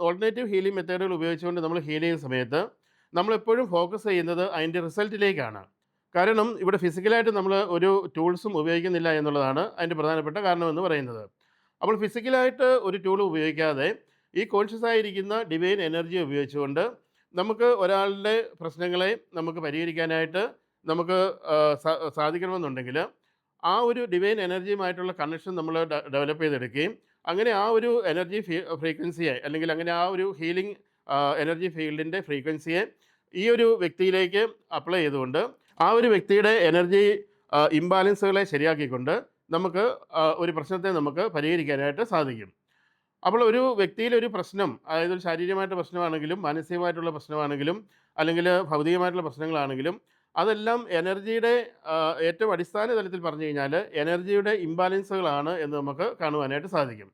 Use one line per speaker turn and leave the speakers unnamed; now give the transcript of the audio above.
Alternative healing മെത്തേഡുകൾ ഉപയോഗിച്ചുകൊണ്ട് നമ്മൾ heal ചെയ്യുന്ന സമയത്ത് നമ്മളെപ്പോഴും ഫോക്കസ് ചെയ്യുന്നത് അതിൻ്റെ റിസൾട്ടിലേക്കാണ്. കാരണം ഇവിടെ ഫിസിക്കലായിട്ട് നമ്മൾ ഒരു ടൂൾസും ഉപയോഗിക്കുന്നില്ല എന്നുള്ളതാണ് അതിൻ്റെ പ്രധാനപ്പെട്ട കാരണമെന്ന് പറയുന്നത്. അപ്പോൾ ഫിസിക്കലായിട്ട് ഒരു ടൂളും ഉപയോഗിക്കാതെ ഈ കോൺഷ്യസ് ആയിരിക്കുന്ന ഡിവൈൻ എനർജി ഉപയോഗിച്ചുകൊണ്ട് നമുക്ക് ഒരാളുടെ പ്രശ്നങ്ങളെ നമുക്ക് പരിഹരിക്കാനായിട്ട് നമുക്ക് സാധിക്കണമെന്നുണ്ടെങ്കിൽ ആ ഒരു ഡിവൈൻ എനർജിയുമായിട്ടുള്ള കണക്ഷൻ നമ്മൾ ഡെവലപ്പ് ചെയ്തെടുക്കുകയും അങ്ങനെ ആ ഒരു എനർജി ഫ്രീക്വൻസിയെ അല്ലെങ്കിൽ അങ്ങനെ ആ ഒരു ഹീലിംഗ് എനർജി ഫീൽഡിൻ്റെ ഫ്രീക്വൻസിയെ ഈ ഒരു വ്യക്തിയിലേക്ക് അപ്ലൈ ചെയ്തുകൊണ്ട് ആ ഒരു വ്യക്തിയുടെ എനർജി ഇംബാലൻസുകളെ ശരിയാക്കിക്കൊണ്ട് നമുക്ക് ഒരു പ്രശ്നത്തെ നമുക്ക് പരിഹരിക്കാനായിട്ട് സാധിക്കും. അപ്പോൾ ഒരു വ്യക്തിയിലൊരു പ്രശ്നം, അതായത് ഒരു ശാരീരികമായിട്ടുള്ള പ്രശ്നമാണെങ്കിലും മാനസികമായിട്ടുള്ള പ്രശ്നമാണെങ്കിലും അല്ലെങ്കിൽ ഭൗതികമായിട്ടുള്ള പ്രശ്നങ്ങളാണെങ്കിലും അതെല്ലാം എനർജിയുടെ ഏറ്റവും അടിസ്ഥാന തലത്തിൽ പറഞ്ഞു കഴിഞ്ഞാൽ എനർജിയുടെ ഇംബാലൻസുകളാണ് എന്ന് നമുക്ക് കാണുവാനായിട്ട് സാധിക്കും.